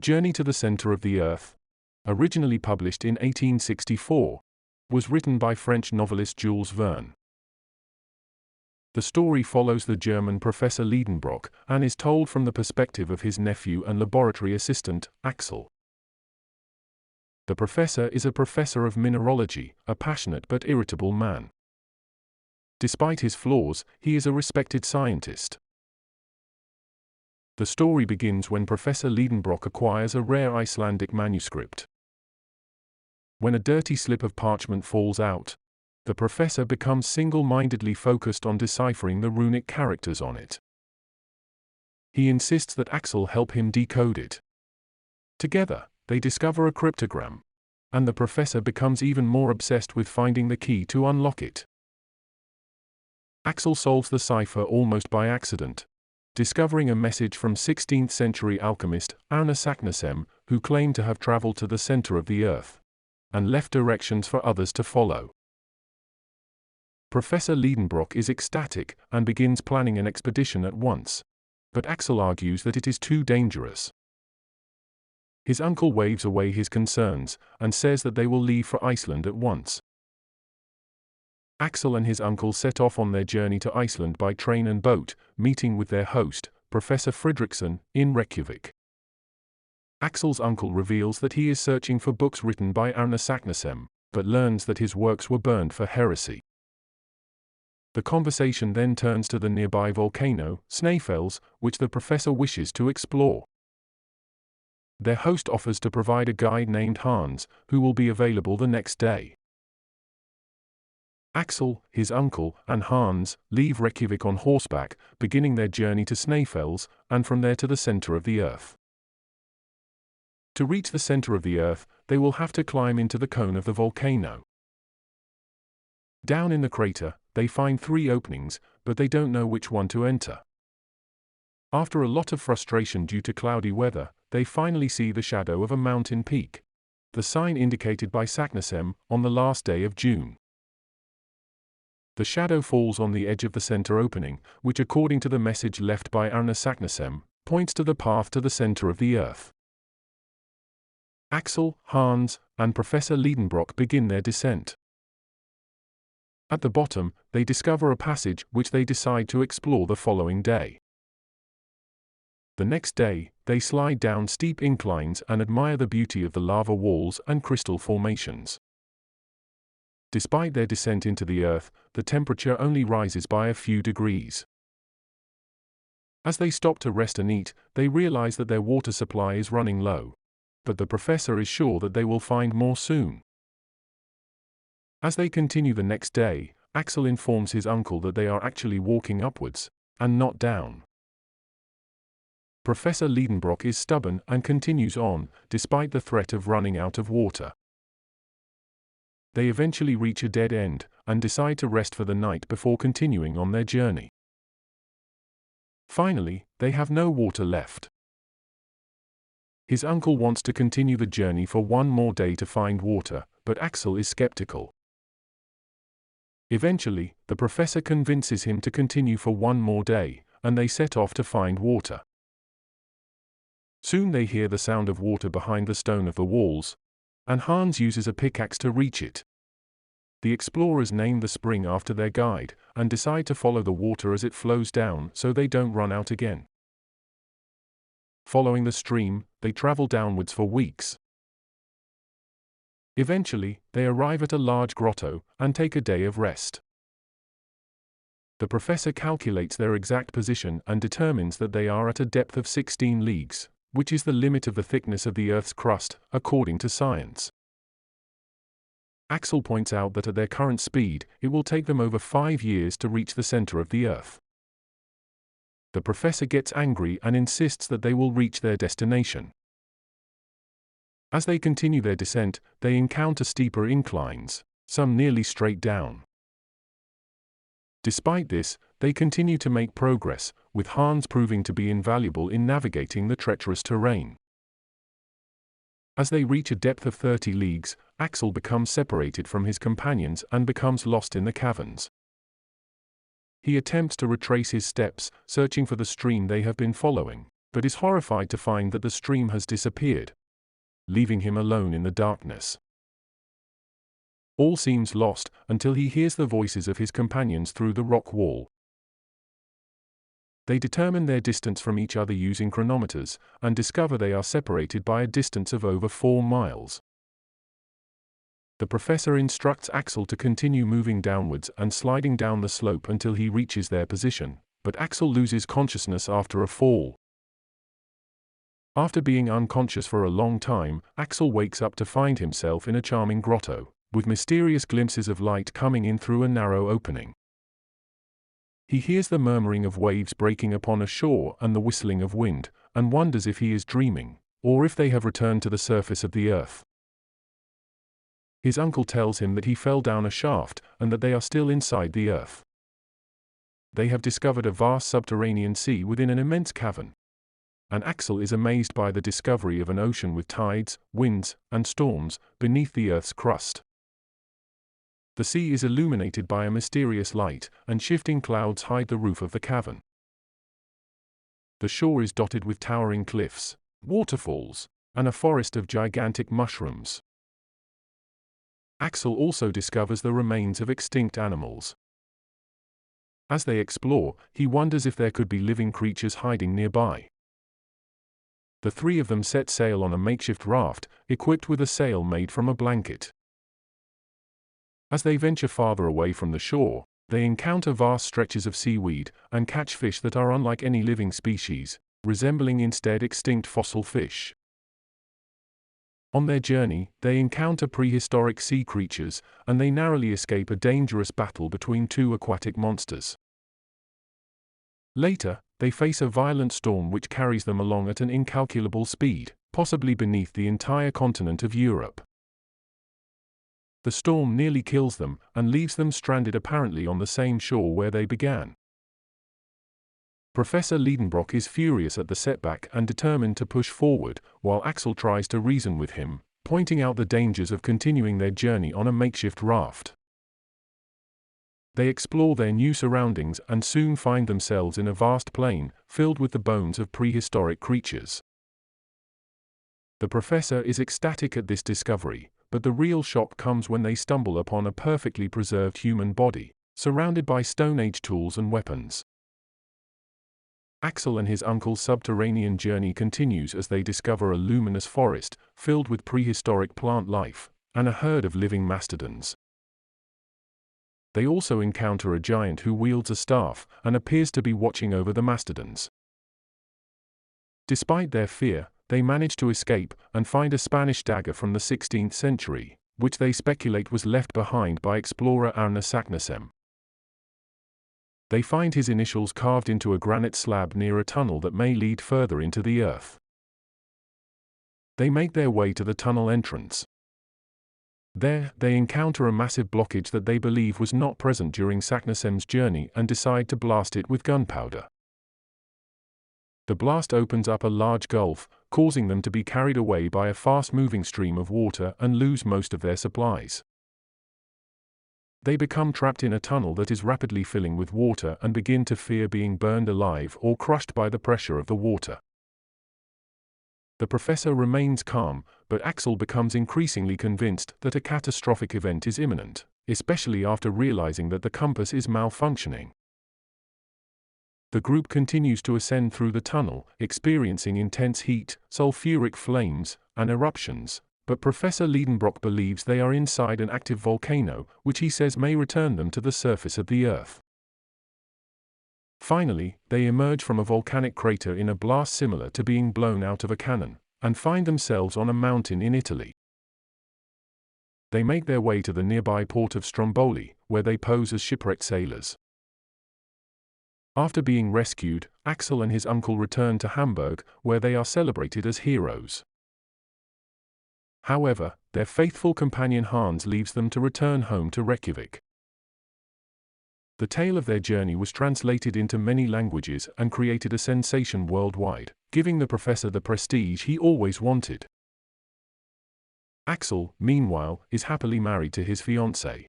Journey to the Center of the Earth, originally published in 1864, was written by French novelist Jules Verne. The story follows the German Professor Liedenbrock and is told from the perspective of his nephew and laboratory assistant, Axel. The professor is a professor of mineralogy, a passionate but irritable man. Despite his flaws, he is a respected scientist. The story begins when Professor Liedenbrock acquires a rare Icelandic manuscript. When a dirty slip of parchment falls out, the professor becomes single-mindedly focused on deciphering the runic characters on it. He insists that Axel help him decode it. Together, they discover a cryptogram, and the professor becomes even more obsessed with finding the key to unlock it. Axel solves the cipher almost by accident, discovering a message from 16th-century alchemist Arne Saknussemm, who claimed to have traveled to the center of the Earth, and left directions for others to follow. Professor Liedenbrock is ecstatic and begins planning an expedition at once, but Axel argues that it is too dangerous. His uncle waves away his concerns and says that they will leave for Iceland at once. Axel and his uncle set off on their journey to Iceland by train and boat, meeting with their host, Professor Fridriksson, in Reykjavik. Axel's uncle reveals that he is searching for books written by Arne Saknussemm, but learns that his works were burned for heresy. The conversation then turns to the nearby volcano, Snæfellsnes, which the professor wishes to explore. Their host offers to provide a guide named Hans, who will be available the next day. Axel, his uncle, and Hans leave Reykjavik on horseback, beginning their journey to Snæfellsnes, and from there to the center of the Earth. To reach the center of the Earth, they will have to climb into the cone of the volcano. Down in the crater, they find 3 openings, but they don't know which one to enter. After a lot of frustration due to cloudy weather, they finally see the shadow of a mountain peak, the sign indicated by Saknussemm, on the last day of June. The shadow falls on the edge of the center opening, which according to the message left by Arne Saknussemm, points to the path to the center of the Earth. Axel, Hans, and Professor Liedenbrock begin their descent. At the bottom, they discover a passage which they decide to explore the following day. The next day, they slide down steep inclines and admire the beauty of the lava walls and crystal formations. Despite their descent into the Earth, the temperature only rises by a few degrees. As they stop to rest and eat, they realize that their water supply is running low, but the professor is sure that they will find more soon. As they continue the next day, Axel informs his uncle that they are actually walking upwards, and not down. Professor Liedenbrock is stubborn and continues on, despite the threat of running out of water. They eventually reach a dead end, and decide to rest for the night before continuing on their journey. Finally, they have no water left. His uncle wants to continue the journey for one more day to find water, but Axel is skeptical. Eventually, the professor convinces him to continue for one more day, and they set off to find water. Soon they hear the sound of water behind the stone of the walls, and Hans uses a pickaxe to reach it. The explorers name the spring after their guide, and decide to follow the water as it flows down so they don't run out again. Following the stream, they travel downwards for weeks. Eventually, they arrive at a large grotto, and take a day of rest. The professor calculates their exact position and determines that they are at a depth of 16 leagues, which is the limit of the thickness of the Earth's crust, according to science. Axel points out that at their current speed, it will take them over 5 years to reach the center of the Earth. The professor gets angry and insists that they will reach their destination. As they continue their descent, they encounter steeper inclines, some nearly straight down. Despite this, they continue to make progress, with Hans proving to be invaluable in navigating the treacherous terrain. As they reach a depth of 30 leagues, Axel becomes separated from his companions and becomes lost in the caverns. He attempts to retrace his steps, searching for the stream they have been following, but is horrified to find that the stream has disappeared, leaving him alone in the darkness. All seems lost until he hears the voices of his companions through the rock wall. They determine their distance from each other using chronometers, and discover they are separated by a distance of over 4 miles. The professor instructs Axel to continue moving downwards and sliding down the slope until he reaches their position, but Axel loses consciousness after a fall. After being unconscious for a long time, Axel wakes up to find himself in a charming grotto, with mysterious glimpses of light coming in through a narrow opening. He hears the murmuring of waves breaking upon a shore and the whistling of wind, and wonders if he is dreaming, or if they have returned to the surface of the earth. His uncle tells him that he fell down a shaft, and that they are still inside the earth. They have discovered a vast subterranean sea within an immense cavern. And Axel is amazed by the discovery of an ocean with tides, winds, and storms beneath the earth's crust. The sea is illuminated by a mysterious light, and shifting clouds hide the roof of the cavern. The shore is dotted with towering cliffs, waterfalls, and a forest of gigantic mushrooms. Axel also discovers the remains of extinct animals. As they explore, he wonders if there could be living creatures hiding nearby. The three of them set sail on a makeshift raft, equipped with a sail made from a blanket. As they venture farther away from the shore, they encounter vast stretches of seaweed, and catch fish that are unlike any living species, resembling instead extinct fossil fish. On their journey, they encounter prehistoric sea creatures, and they narrowly escape a dangerous battle between 2 aquatic monsters. Later, they face a violent storm which carries them along at an incalculable speed, possibly beneath the entire continent of Europe. The storm nearly kills them, and leaves them stranded apparently on the same shore where they began. Professor Liedenbrock is furious at the setback and determined to push forward, while Axel tries to reason with him, pointing out the dangers of continuing their journey on a makeshift raft. They explore their new surroundings and soon find themselves in a vast plain, filled with the bones of prehistoric creatures. The professor is ecstatic at this discovery, but the real shock comes when they stumble upon a perfectly preserved human body, surrounded by Stone Age tools and weapons. Axel and his uncle's subterranean journey continues as they discover a luminous forest, filled with prehistoric plant life, and a herd of living mastodons. They also encounter a giant who wields a staff, and appears to be watching over the mastodons. Despite their fear, they manage to escape, and find a Spanish dagger from the 16th century, which they speculate was left behind by explorer Arne Saknussemm. They find his initials carved into a granite slab near a tunnel that may lead further into the earth. They make their way to the tunnel entrance. There, they encounter a massive blockage that they believe was not present during Saknussemm's journey and decide to blast it with gunpowder. The blast opens up a large gulf, causing them to be carried away by a fast-moving stream of water and lose most of their supplies. They become trapped in a tunnel that is rapidly filling with water and begin to fear being burned alive or crushed by the pressure of the water. The professor remains calm, but Axel becomes increasingly convinced that a catastrophic event is imminent, especially after realizing that the compass is malfunctioning. The group continues to ascend through the tunnel, experiencing intense heat, sulfuric flames, and eruptions, but Professor Liedenbrock believes they are inside an active volcano, which he says may return them to the surface of the Earth. Finally, they emerge from a volcanic crater in a blast similar to being blown out of a cannon, and find themselves on a mountain in Italy. They make their way to the nearby port of Stromboli, where they pose as shipwrecked sailors. After being rescued, Axel and his uncle return to Hamburg, where they are celebrated as heroes. However, their faithful companion Hans leaves them to return home to Reykjavik. The tale of their journey was translated into many languages and created a sensation worldwide, giving the professor the prestige he always wanted. Axel, meanwhile, is happily married to his fiancée.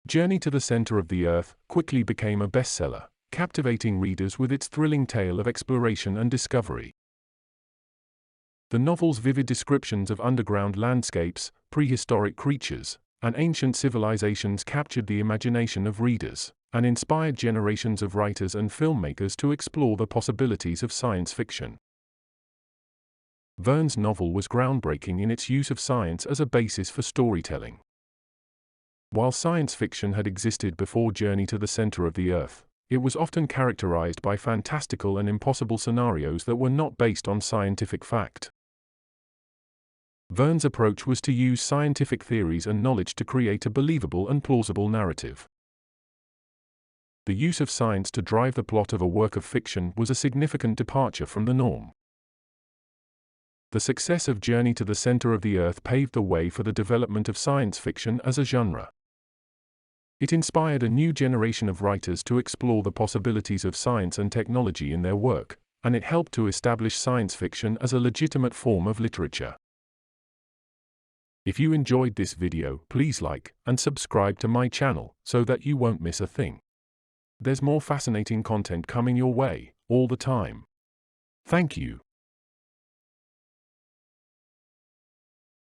Journey to the Center of the Earth quickly became a bestseller, captivating readers with its thrilling tale of exploration and discovery. The novel's vivid descriptions of underground landscapes, prehistoric creatures, and ancient civilizations captured the imagination of readers, and inspired generations of writers and filmmakers to explore the possibilities of science fiction. Verne's novel was groundbreaking in its use of science as a basis for storytelling. While science fiction had existed before Journey to the Center of the Earth, it was often characterized by fantastical and impossible scenarios that were not based on scientific fact. Verne's approach was to use scientific theories and knowledge to create a believable and plausible narrative. The use of science to drive the plot of a work of fiction was a significant departure from the norm. The success of Journey to the Center of the Earth paved the way for the development of science fiction as a genre. It inspired a new generation of writers to explore the possibilities of science and technology in their work, and it helped to establish science fiction as a legitimate form of literature. If you enjoyed this video, please like and subscribe to my channel so that you won't miss a thing. There's more fascinating content coming your way all the time. Thank you.